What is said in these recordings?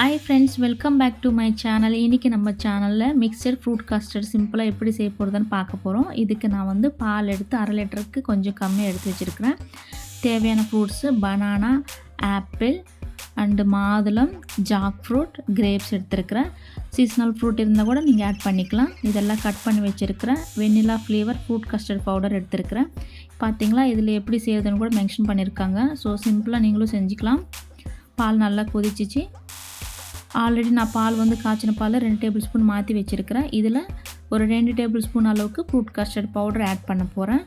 Hi friends, welcome back to my channel. இன்னைக்கு நம்ம சேனல்ல மிக்ஸ்டு ஃப்ரூட் கஸ்டர்ட் சிம்பிளா எப்படி செய்ய போறதுன்னு பார்க்க போறோம். இதுக்கு நான் வந்து பால் எடுத்து 1/2 லிட்டருக்கு கொஞ்சம் கம்மியா எடுத்து வச்சிருக்கேன். தேவையான ஃப்ரூட்ஸ் பனானா, ஆப்பிள் அண்ட் மாதுளம், ஜாக் ஃப்ரூட், கிரேப்ஸ் எடுத்துருக்கேன். சீசனல் ஃப்ரூட் இருந்தால் கூட நீங்கள் ஆட் பண்ணிக்கலாம். இதெல்லாம் கட் பண்ணி வச்சுருக்கிறேன். Vanilla flavour fruit custard powder எடுத்துருக்கிறேன். பார்த்தீங்களா இதில் எப்படி செய்யறதுன்னு கூட மென்ஷன் பண்ணியிருக்காங்க. ஸோ சிம்பிளாக நீங்களும் செஞ்சுக்கலாம். பால் நல்லா கொதிச்சிச்சு. ஆல்ரெடி நான் பால் வந்து காய்ச்சின பாலில் 2 டேபிள் ஸ்பூன் மாற்றி வச்சுருக்கிறேன். இதில் ஒரு 2 டேபிள் ஸ்பூன் அளவுக்கு ஃப்ரூட் கஸ்டர்ட் பவுடர் ஆட் பண்ண போகிறேன்.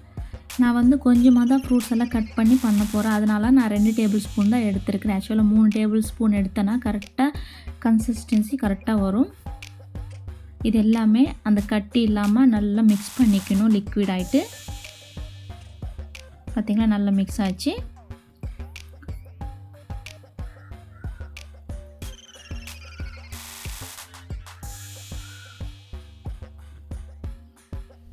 நான் வந்து கொஞ்சமாக தான் ஃப்ரூட்ஸ் எல்லாம் கட் பண்ணி பண்ண போகிறேன். அதனால் நான் 2 டேபிள் ஸ்பூன் தான் எடுத்துருக்கிறேன். ஆக்சுவலாக 3 டேபிள் ஸ்பூன் எடுத்தேன்னா கரெக்டாக கன்சிஸ்டன்சி கரெக்டாக வரும். இது எல்லாமே அந்த கட்டி இல்லாமல் நல்லா மிக்ஸ் பண்ணிக்கணும். லிக்விட் ஆகிட்டு பார்த்திங்களா நல்லா மிக்ஸ் ஆச்சு.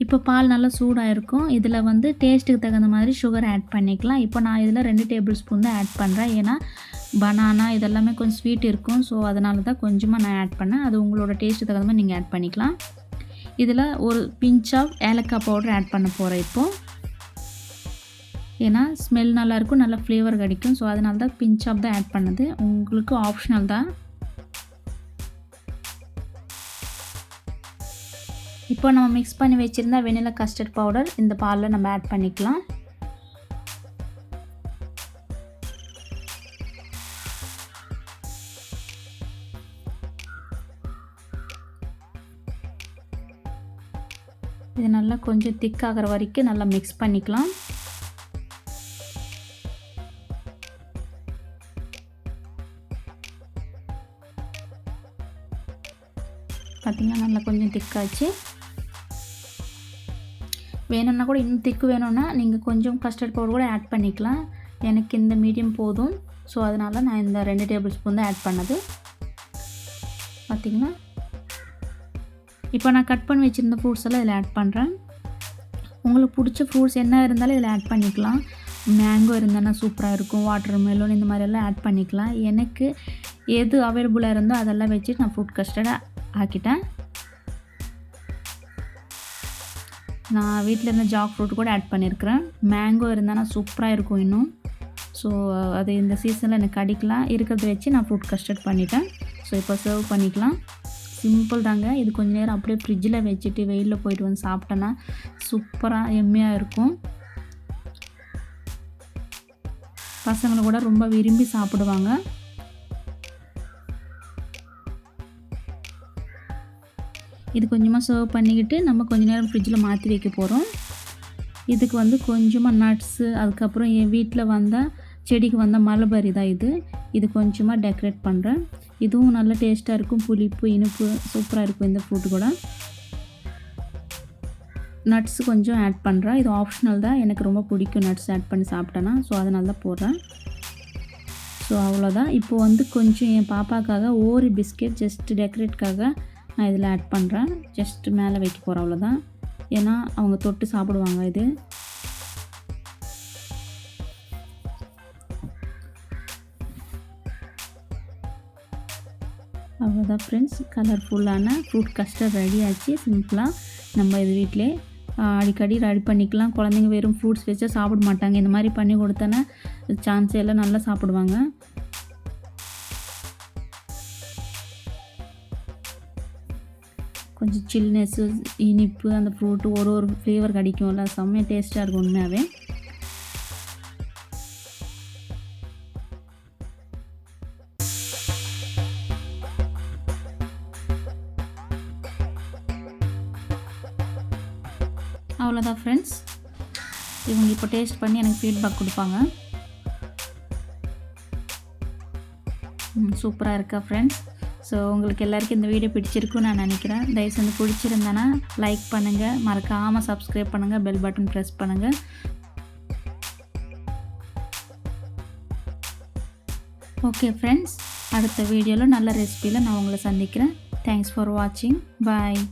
இப்போ பால் நல்லா சூடாக இருக்கும். இதில் வந்து டேஸ்ட்டுக்கு தகுந்த மாதிரி சுகர் ஆட் பண்ணிக்கலாம். இப்போ நான் இதில் 2 டேபிள் ஸ்பூன் தான் ஆட் பண்ணுறேன். ஏன்னா பனானா இதெல்லாமே கொஞ்சம் ஸ்வீட் இருக்கும். ஸோ அதனால தான் கொஞ்சமாக நான் ஆட் பண்ணேன். அது உங்களோட டேஸ்ட்டுக்கு தகுந்த மாதிரி நீங்கள் ஆட் பண்ணிக்கலாம். இதில் ஒரு பிஞ்ச் ஆஃப் ஏலக்காய் பவுடர் ஆட் பண்ண போகிறேன் இப்போது. ஏன்னா ஸ்மெல் நல்லாயிருக்கும், நல்லா ஃப்ளேவர் கிடைக்கும். ஸோ அதனால தான் பிஞ்ச் ஆஃப் தான் ஆட் பண்ணது. உங்களுக்கு ஆப்ஷனல் தான். இப்போ நம்ம மிக்ஸ் பண்ணி வச்சுருந்தா வெனிலா கஸ்டர்ட் பவுடர் இந்த பாலில் நம்ம ஆட் பண்ணிக்கலாம். இது நல்லா கொஞ்சம் திக் ஆகிற வரைக்கும் நல்லா மிக்ஸ் பண்ணிக்கலாம். பார்த்திங்கன்னா நல்லா கொஞ்சம் திக்காச்சு. வேணும்னா கூட இன்னும் திக்கு வேணும்னா நீங்கள் கொஞ்சம் கஸ்டர்ட் பவுடர் கூட ஆட் பண்ணிக்கலாம். எனக்கு இந்த மீடியம் போதும். ஸோ அதனால் நான் இந்த 2 டேபிள் ஸ்பூன் தான் ஆட் பண்ணது. பார்த்திங்களா இப்போ நான் கட் பண்ணி வச்சுருந்த ஃப்ரூட்ஸ் எல்லாம் இதில் ஆட் பண்ணுறேன். உங்களுக்கு பிடிச்ச ஃப்ரூட்ஸ் என்ன இருந்தாலும் இதில் ஆட் பண்ணிக்கலாம். மேங்கோ இருந்தேன்னா சூப்பராக இருக்கும். வாட்டர் மெலன் இந்த மாதிரியெல்லாம் ஆட் பண்ணிக்கலாம். எனக்கு எது அவைலபிளாக இருந்தோ அதெல்லாம் வச்சு நான் ஃப்ரூட் கஸ்டர்டை ஆக்கிட்டேன். நான் வீட்டில் இருந்த ஜாக் ஃப்ரூட் கூட ஆட் பண்ணியிருக்கிறேன். மேங்கோ இருந்தால் சூப்பராக இருக்கும் இன்னும். ஸோ அது இந்த சீசனில் எனக்கு கிடைக்கலாம். இருக்கிறத வச்சு நான் ஃப்ரூட் கஸ்டர்ட் பண்ணிட்டேன். ஸோ இப்போ சர்வ் பண்ணிக்கலாம். சிம்பிள் தாங்க. இது கொஞ்சம் நேரம் அப்படியே ஃப்ரிட்ஜில் வச்சுட்டு வெயிலில் போயிட்டு வந்து சாப்பிட்டேன்னா சூப்பராக எம்மையாக இருக்கும். பசங்களை கூட ரொம்ப விரும்பி சாப்பிடுவாங்க. இது கொஞ்சமாக சர்வ் பண்ணிக்கிட்டு நம்ம கொஞ்சம் நேரம் ஃப்ரிட்ஜில் மாற்றி வைக்க போகிறோம். இதுக்கு வந்து கொஞ்சமாக நட்ஸு, அதுக்கப்புறம் என் வீட்டில் வந்த செடிக்கு வந்த மலபரி தான் இது கொஞ்சமாக டெக்கரேட் பண்ணுறேன். இதுவும் நல்ல டேஸ்ட்டாக இருக்கும். புளிப்பு இனிப்பு சூப்பராக இருக்கும் இந்த ஃப்ரூட்டு கூட. நட்ஸு கொஞ்சம் ஆட் பண்ணுறேன். இது ஆப்ஷனல் தான். எனக்கு ரொம்ப பிடிக்கும் நட்ஸ் ஆட் பண்ணி சாப்பிட்டேன்னா. ஸோ அதனால தான் போடுறேன். ஸோ அவ்வளோதான். இப்போது வந்து கொஞ்சம் என் பாப்பாக்காக ஓரி பிஸ்கெட் ஜஸ்ட் டெக்கரேட்காக நான் இதில் ஆட் பண்ணுறேன். ஜஸ்ட்டு மேலே வைக்க போகிறேன், அவ்வளோதான். ஏன்னா அவங்க தொட்டு சாப்பிடுவாங்க. இது அவ்வளோதான் ஃப்ரெண்ட்ஸ். கலர்ஃபுல்லான ஃப்ரூட் கஸ்டர்ட் ரெடி ஆச்சு. சிம்பிளாக நம்ம இது வீட்டிலே அடிக்கடி ரெடி பண்ணிக்கலாம். குழந்தைங்க வெறும் ஃப்ரூட்ஸ் வச்சா சாப்பிட மாட்டாங்க. இந்த மாதிரி பண்ணி கொடுத்தோன்னா சான்ஸ் எல்லாம் நல்லா சாப்பிடுவாங்க. கொஞ்சம் சில்னஸ்ஸு இனிப்பு அந்த ஃப்ரூட்டு ஒரு ஃப்ளேவர் கிடைக்கும்ல, செம்மையாக டேஸ்ட்டாக இருக்கும் உண்மையாகவே. அவ்வளோதான் ஃப்ரெண்ட்ஸ். இவங்க இப்போ டேஸ்ட் பண்ணி எனக்கு ஃபீட்பேக் கொடுப்பாங்க. சூப்பராக இருக்கா ஃப்ரெண்ட்ஸ். ஸோ உங்களுக்கு எல்லாருக்கும் இந்த வீடியோ பிடிச்சிருக்குன்னு நான் நினைக்கிறேன். தயவுசெய்து பிடிச்சிருந்தேன்னா லைக் பண்ணுங்கள், மறக்காமல் சப்ஸ்கிரைப் பண்ணுங்கள், பெல் பட்டன் ப்ரெஸ் பண்ணுங்கள். ஓகே ஃப்ரெண்ட்ஸ், அடுத்த வீடியோவில் நல்ல ரெசிபியில் நான் உங்களை சந்திக்கிறேன். தேங்க்ஸ் ஃபார் வாட்சிங். பாய்.